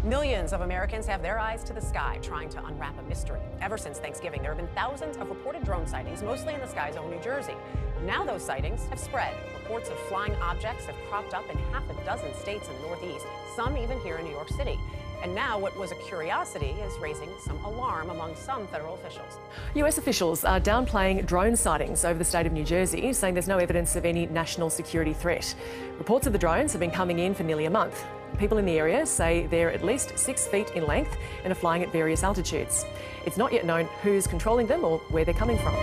Millions of Americans have their eyes to the sky trying to unwrap a mystery. Ever since Thanksgiving, there have been thousands of reported drone sightings, mostly in the skies over New Jersey. Now those sightings have spread. Reports of flying objects have cropped up in half a dozen states in the Northeast, some even here in New York City. And now what was a curiosity is raising some alarm among some federal officials. US officials are downplaying drone sightings over the state of New Jersey, saying there's no evidence of any national security threat. Reports of the drones have been coming in for nearly a month. People in the area say they're at least 6 feet in length and are flying at various altitudes. It's not yet known who's controlling them or where they're coming from.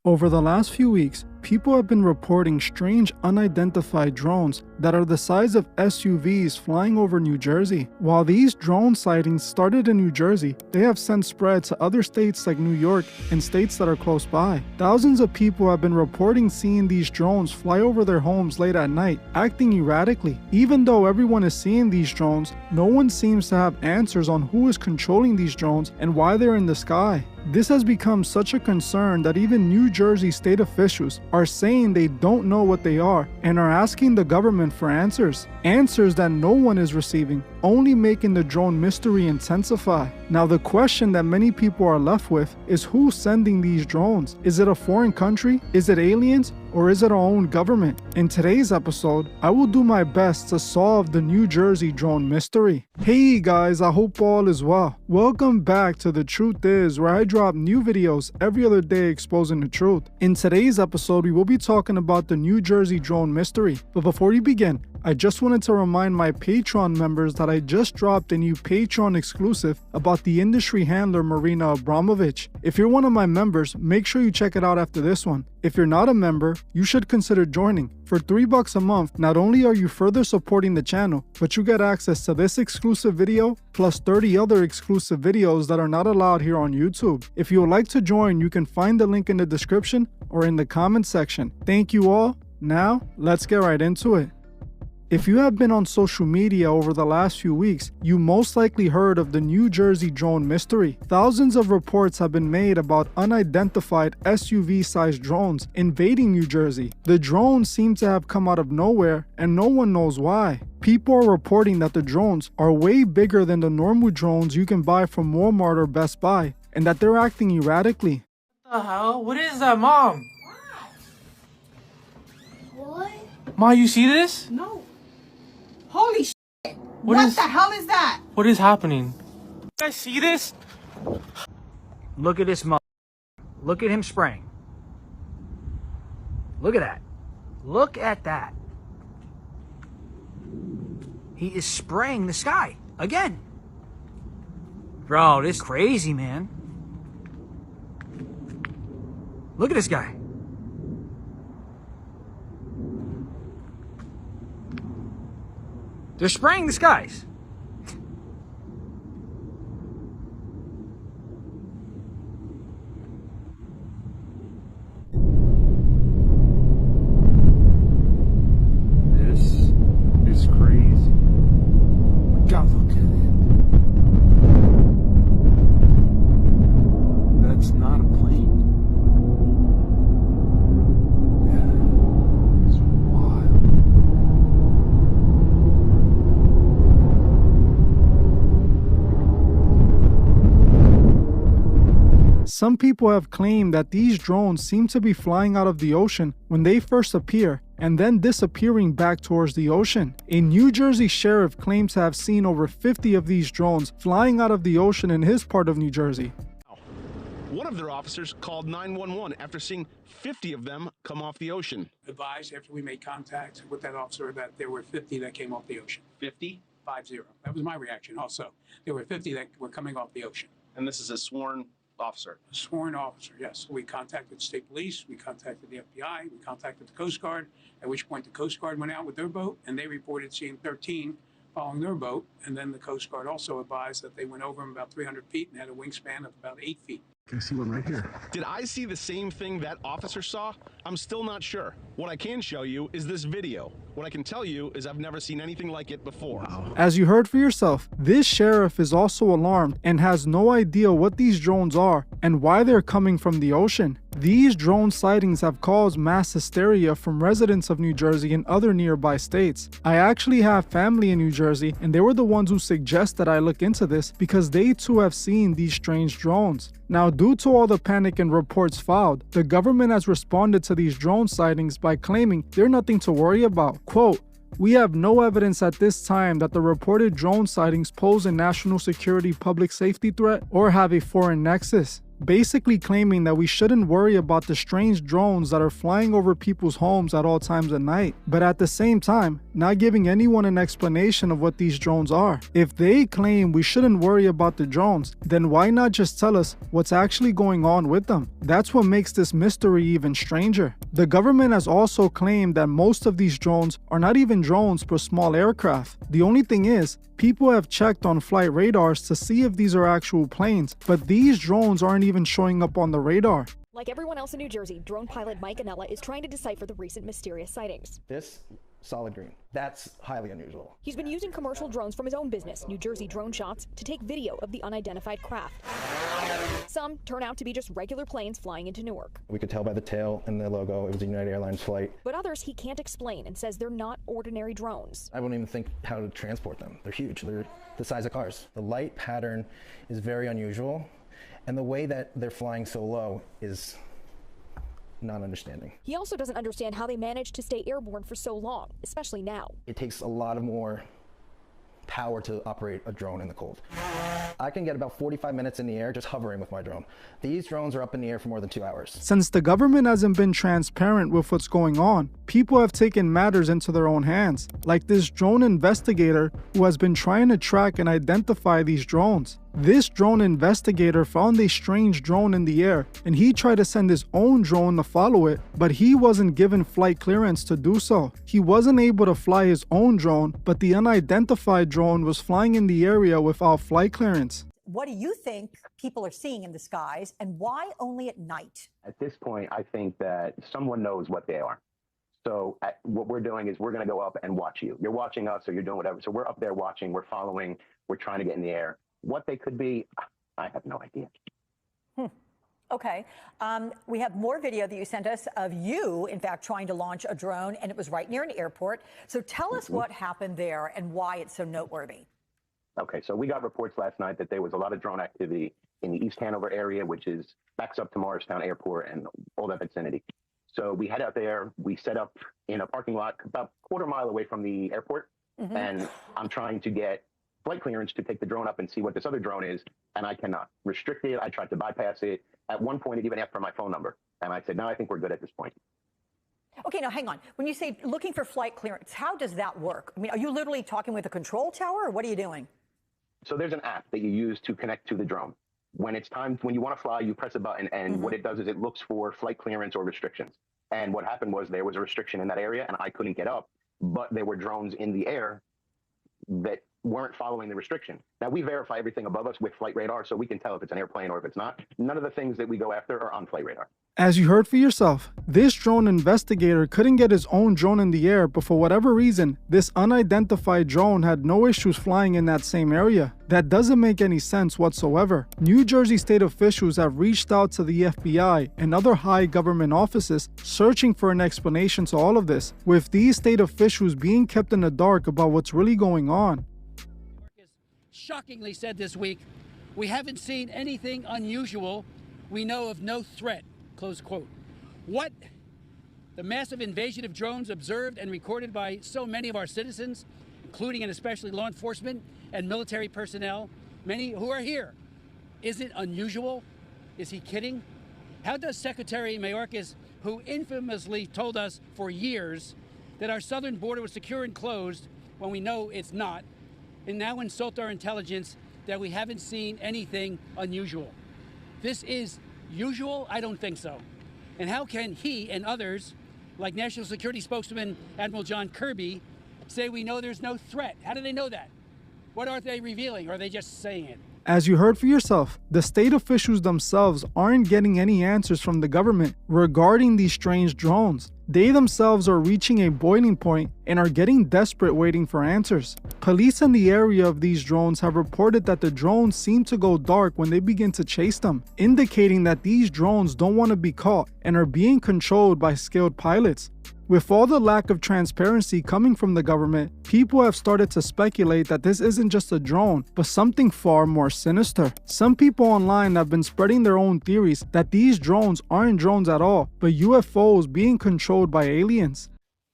Over the last few weeks, people have been reporting strange unidentified drones that are the size of SUVs flying over New Jersey. While these drone sightings started in New Jersey, they have since spread to other states like New York and states that are close by. Thousands of people have been reporting seeing these drones fly over their homes late at night, acting erratically. Even though everyone is seeing these drones, no one seems to have answers on who is controlling these drones and why they're in the sky. This has become such a concern that even New Jersey state officials are saying they don't know what they are and are asking the government for answers. Answers that no one is receiving, only making the drone mystery intensify. Now the question that many people are left with is who's sending these drones? Is it a foreign country? Is it aliens? Or is it our own government? In today's episode, I will do my best to solve the New Jersey drone mystery. Hey guys, I hope all is well. Welcome back to The Truth Is, where I drop new videos every other day exposing the truth. In today's episode, we will be talking about the New Jersey drone mystery. But before we begin, I just wanted to remind my Patreon members that I just dropped a new Patreon exclusive about the industry handler Marina Abramovich. If you're one of my members, make sure you check it out after this one. If you're not a member, you should consider joining. For $3 a month, not only are you further supporting the channel, but you get access to this exclusive video, plus 30 other exclusive videos that are not allowed here on YouTube. If you would like to join, you can find the link in the description or in the comment section. Thank you all. Now, let's get right into it. If you have been on social media over the last few weeks, you most likely heard of the New Jersey drone mystery. Thousands of reports have been made about unidentified SUV-sized drones invading New Jersey. The drones seem to have come out of nowhere, and no one knows why. People are reporting that the drones are way bigger than the normal drones you can buy from Walmart or Best Buy, and that they're acting erratically. What the hell? What is that, Mom? What? Ma, you see this? No. Holy shit! What The hell is that? What is happening? You guys see this? Look at this mother. Look at him spraying. Look at that. Look at that. He is spraying the sky again. Bro, this is crazy, man. Look at this guy. They're spraying the skies. This is crazy. God, look at it. That's not a plane. That is wild. Some people have claimed that these drones seem to be flying out of the ocean when they first appear and then disappearing back towards the ocean. A New Jersey sheriff claims to have seen over 50 of these drones flying out of the ocean in his part of New Jersey. One of their officers called 911 after seeing 50 of them come off the ocean. Advised after we made contact with that officer that there were 50 that came off the ocean. 50? 50. That was my reaction also. There were 50 that were coming off the ocean. And this is a sworn officer. A sworn officer, yes. We contacted state police, we contacted the FBI, we contacted the Coast Guard, at which point the Coast Guard went out with their boat and they reported seeing 13 following their boat. And then the Coast Guard also advised that they went over them about 300 feet and had a wingspan of about 8 feet. I see one right here. Did I see the same thing that officer saw? I'm still not sure. What I can show you is this video. What I can tell you is I've never seen anything like it before. Wow. As you heard for yourself, this sheriff is also alarmed and has no idea what these drones are and why they're coming from the ocean. These drone sightings have caused mass hysteria from residents of New Jersey and other nearby states. I actually have family in New Jersey, and they were the ones who suggested I look into this because they too have seen these strange drones. Now, due to all the panic and reports filed, the government has responded to these drone sightings by claiming they're nothing to worry about. Quote, "We have no evidence at this time that the reported drone sightings pose a national security public safety threat or have a foreign nexus." Basically claiming that we shouldn't worry about the strange drones that are flying over people's homes at all times at night, but at the same time, not giving anyone an explanation of what these drones are. If they claim we shouldn't worry about the drones, then why not just tell us what's actually going on with them? That's what makes this mystery even stranger. The government has also claimed that most of these drones are not even drones but small aircraft. The only thing is, people have checked on flight radars to see if these are actual planes, but these drones aren't even showing up on the radar. Like everyone else in New Jersey, drone pilot Mike Anella is trying to decipher the recent mysterious sightings. This solid green, that's highly unusual. He's been using commercial drones from his own business, New Jersey Drone Shots, to take video of the unidentified craft. Some turn out to be just regular planes flying into Newark. We could tell by the tail and the logo it was a United Airlines flight. But others he can't explain and says they're not ordinary drones. I wouldn't even think how to transport them. They're huge. They're the size of cars. The light pattern is very unusual, and the way that they're flying so low is not understanding. He also doesn't understand how they managed to stay airborne for so long, especially now. It takes a lot of more power to operate a drone in the cold. I can get about 45 minutes in the air just hovering with my drone. These drones are up in the air for more than 2 hours. Since the government hasn't been transparent with what's going on, people have taken matters into their own hands, like this drone investigator who has been trying to track and identify these drones. This drone investigator found a strange drone in the air, and he tried to send his own drone to follow it, but he wasn't given flight clearance to do so. He wasn't able to fly his own drone, but the unidentified drone was flying in the area without flight clearance. What do you think people are seeing in the skies, and why only at night? At this point, I think that someone knows what they are. So what we're doing is we're going to go up and watch you. You're watching us, or you're doing whatever. So we're up there watching, we're following, we're trying to get in the air. What they could be, I have no idea. Okay. We have more video that you sent us of you, in fact, trying to launch a drone, and it was right near an airport. So tell us what happened there and why it's so noteworthy. Okay, so we got reports last night that there was a lot of drone activity in the East Hanover area, which backs up to Morristown Airport and all that vicinity. So we head out there, we set up in a parking lot about a quarter mile away from the airport, and I'm trying to get flight clearance to take the drone up and see what this other drone is, and I cannot. Restricted, I tried to bypass it. At one point, it even asked for my phone number, and I said, no, I think we're good at this point. Okay, now hang on. When you say looking for flight clearance, how does that work? I mean, are you literally talking with a control tower, or what are you doing? So there's an app that you use to connect to the drone. When it's time, when you want to fly, you press a button, and what it does is it looks for flight clearance or restrictions. And what happened was there was a restriction in that area, and I couldn't get up, but there were drones in the air that weren't following the restriction. Now, we verify everything above us with flight radar, so we can tell if it's an airplane or if it's not. None of the things that we go after are on flight radar. As you heard for yourself, this drone investigator couldn't get his own drone in the air, but for whatever reason, this unidentified drone had no issues flying in that same area. That doesn't make any sense whatsoever. New Jersey state officials have reached out to the FBI and other high government offices searching for an explanation to all of this, with these state officials being kept in the dark about what's really going on. Shockingly said this week, we haven't seen anything unusual. We know of no threat, close quote. What? The massive invasion of drones observed and recorded by so many of our citizens, including and especially law enforcement and military personnel, many who are here. Is it unusual? Is he kidding? How does Secretary Mayorkas, who infamously told us for years that our southern border was secure and closed when we know it's not, and now insult our intelligence that we haven't seen anything unusual? This is usual? I don't think so. And how can he and others, like National Security Spokesman Admiral John Kirby, say we know there's no threat? How do they know that? What are they revealing? Or are they just saying it? As you heard for yourself, the state officials themselves aren't getting any answers from the government regarding these strange drones. They themselves are reaching a boiling point and are getting desperate waiting for answers. Police in the area of these drones have reported that the drones seem to go dark when they begin to chase them, indicating that these drones don't want to be caught and are being controlled by skilled pilots. With all the lack of transparency coming from the government, people have started to speculate that this isn't just a drone, but something far more sinister. Some people online have been spreading their own theories that these drones aren't drones at all, but UFOs being controlled by aliens.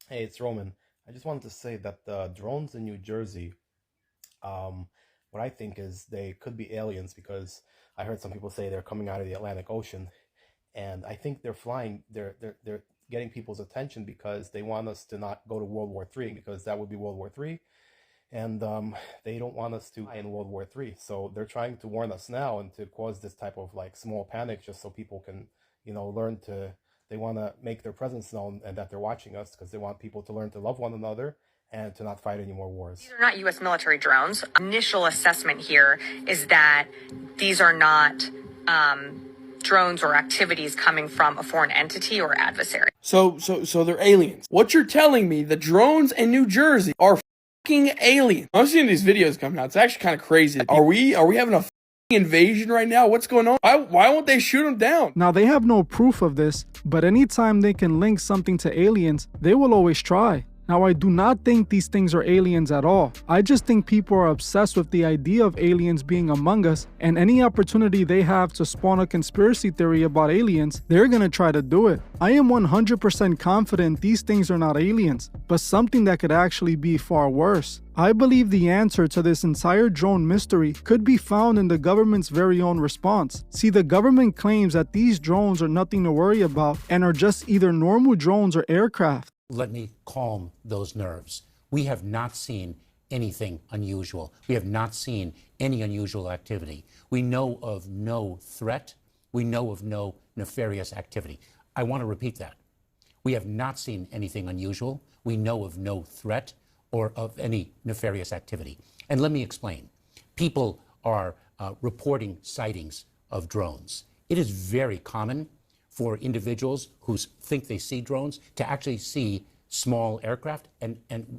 Hey, it's Roman. I just wanted to say that the drones in New Jersey, what I think is they could be aliens, because I heard some people say they're coming out of the Atlantic Ocean, and I think they're flying, they're getting people's attention because they want us to not go to World War III, because that would be World War III, and they don't want us to die in World War III. So they're trying to warn us now and to cause this type of like small panic, just so people can, learn to, they want to make their presence known and that they're watching us, because they want people to learn to love one another and to not fight any more wars. These are not U.S. military drones. Initial assessment here is that these are not drones or activities coming from a foreign entity or adversary. So they're aliens. What you're telling me, the drones in New Jersey are fucking aliens. I'm seeing these videos coming out. It's actually kind of crazy. Are we having a fucking invasion right now? What's going on? Why won't they shoot them down? Now, they have no proof of this, but anytime they can link something to aliens, they will always try. Now, I do not think these things are aliens at all. I just think people are obsessed with the idea of aliens being among us, and any opportunity they have to spawn a conspiracy theory about aliens, they're gonna try to do it. I am 100% confident these things are not aliens, but something that could actually be far worse. I believe the answer to this entire drone mystery could be found in the government's very own response. See, the government claims that these drones are nothing to worry about and are just either normal drones or aircraft. Let me calm those nerves. We have not seen anything unusual. We have not seen any unusual activity. We know of no threat. We know of no nefarious activity. I want to repeat that. We have not seen anything unusual. We know of no threat or of any nefarious activity. And let me explain. People are reporting sightings of drones. It is very common for individuals who think they see drones to actually see small aircraft, and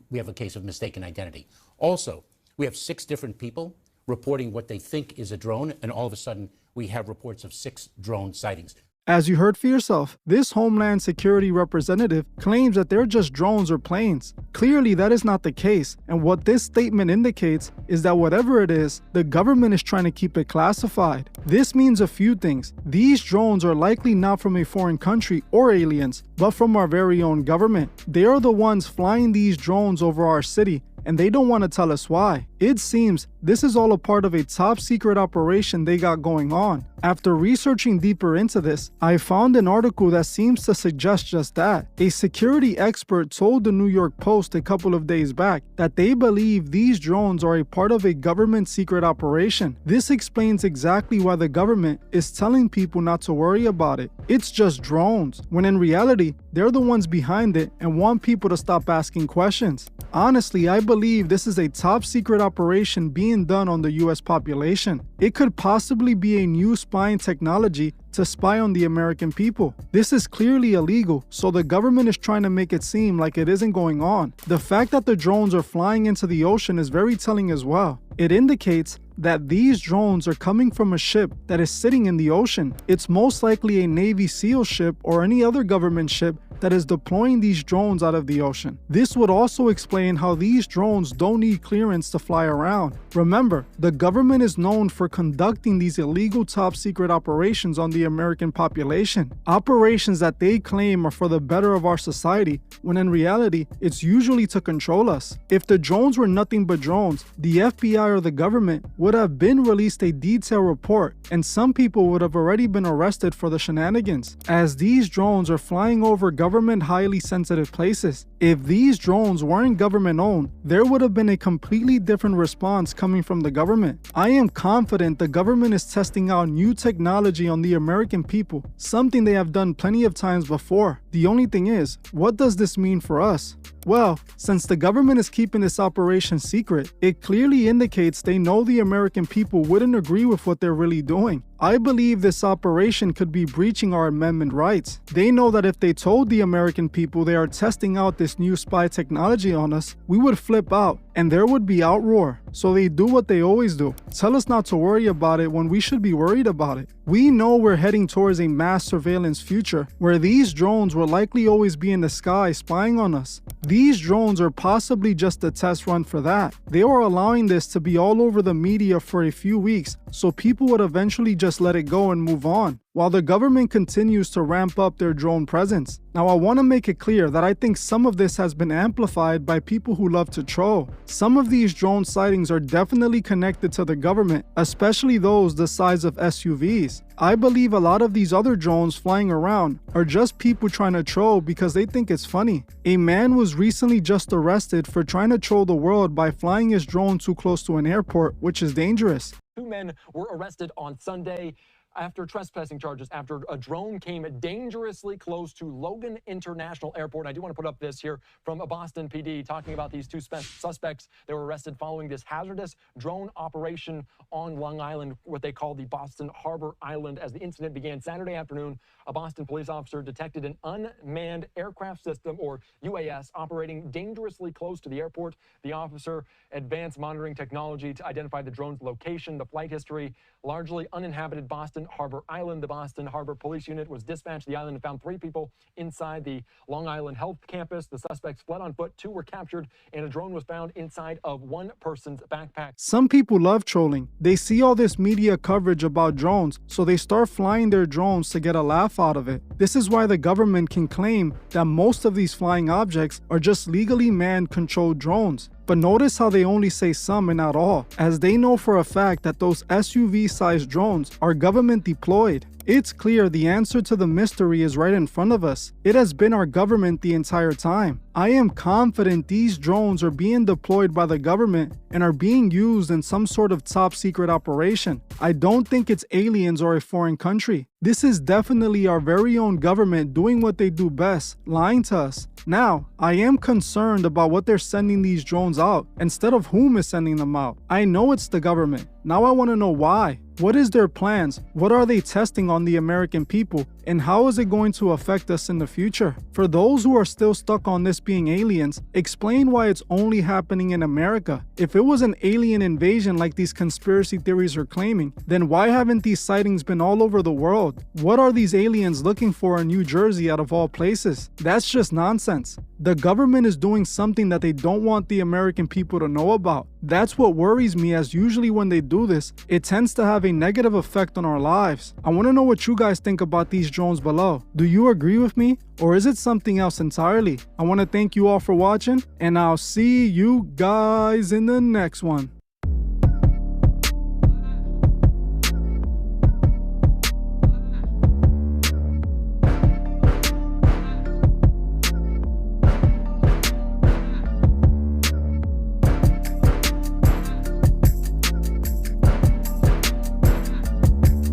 we have a case of mistaken identity. Also, we have 6 different people reporting what they think is a drone, and all of a sudden we have reports of 6 drone sightings. As you heard for yourself, this Homeland Security representative claims that they're just drones or planes. Clearly, that is not the case, and what this statement indicates is that whatever it is, the government is trying to keep it classified. This means a few things. These drones are likely not from a foreign country or aliens, but from our very own government. They are the ones flying these drones over our city, and they don't want to tell us why. It seems this is all a part of a top secret operation they got going on. After researching deeper into this, I found an article that seems to suggest just that. A security expert told the New York Post a couple of days back that they believe these drones are a part of a government secret operation. This explains exactly why the government is telling people not to worry about it. It's just drones, when in reality, they're the ones behind it and want people to stop asking questions. Honestly, I believe this is a top secret operation being done on the US population. It could possibly be a new spying technology to spy on the American people. This is clearly illegal, so the government is trying to make it seem like it isn't going on. The fact that the drones are flying into the ocean is very telling as well. It indicates that these drones are coming from a ship that is sitting in the ocean. It's most likely a Navy SEAL ship or any other government ship that is deploying these drones out of the ocean. This would also explain how these drones don't need clearance to fly around. Remember, the government is known for conducting these illegal top secret operations on the American population. Operations that they claim are for the better of our society, when in reality, it's usually to control us. If the drones were nothing but drones, the FBI or the government would have been released a detailed report, and some people would have already been arrested for the shenanigans. As these drones are flying over government highly sensitive places, If these drones weren't government owned, there would have been a completely different response coming from the government. I am confident the government is testing out new technology on the American people, something they have done plenty of times before. The only thing is, what does this mean for us? Well, since the government is keeping this operation secret, it clearly indicates they know the American people wouldn't agree with what they're really doing. I believe this operation could be breaching our amendment rights. They know that if they told the American people they are testing out this new spy technology on us, we would flip out and there would be outroar. So they do what they always do. Tell us not to worry about it when we should be worried about it. We know we're heading towards a mass surveillance future where these drones will likely always be in the sky spying on us. These drones are possibly just a test run for that. They are allowing this to be all over the media for a few weeks so people would eventually just let it go and move on, while the government continues to ramp up their drone presence. Now, I want to make it clear that I think some of this has been amplified by people who love to troll. Some of these drone sightings are definitely connected to the government, especially those the size of SUVs. I believe a lot of these other drones flying around are just people trying to troll because they think it's funny. A man was recently just arrested for trying to troll the world by flying his drone too close to an airport, which is dangerous. 2 men were arrested on Sunday after trespassing charges after a drone came dangerously close to Logan International Airport. I do want to put up this here from a Boston PD talking about these 2 suspects. They were arrested following this hazardous drone operation on Long Island, what they call the Boston Harbor Island. As the incident began Saturday afternoon, a Boston police officer detected an unmanned aircraft system, or UAS, operating dangerously close to the airport. The officer advanced monitoring technology to identify the drone's location, the flight history, largely uninhabited Boston Harbor Island. The Boston Harbor Police Unit was dispatched to the island and found 3 people inside the Long Island Health Campus. The suspects fled on foot, 2 were captured, and a drone was found inside of one person's backpack. Some people love trolling. They see all this media coverage about drones, so they start flying their drones to get a laugh out of it. This is why the government can claim that most of these flying objects are just legally manned controlled drones. But notice how they only say some and not all, as they know for a fact that those SUV-sized drones are government deployed. It's clear the answer to the mystery is right in front of us. It has been our government the entire time. I am confident these drones are being deployed by the government and are being used in some sort of top secret operation. I don't think it's aliens or a foreign country. This is definitely our very own government doing what they do best, lying to us. Now, I am concerned about what they're sending these drones out, instead of whom is sending them out. I know it's the government. Now I want to know why. What is their plans? What are they testing on the American people? And how is it going to affect us in the future? For those who are still stuck on this being aliens, explain why it's only happening in America. If it was an alien invasion like these conspiracy theories are claiming, then why haven't these sightings been all over the world? What are these aliens looking for in New Jersey out of all places? That's just nonsense. The government is doing something that they don't want the American people to know about. That's what worries me, as usually when they do this, it tends to have a negative effect on our lives. I want to know what you guys think about these drones below. Do you agree with me, or is it something else entirely? I want to thank you all for watching, and I'll see you guys in the next one.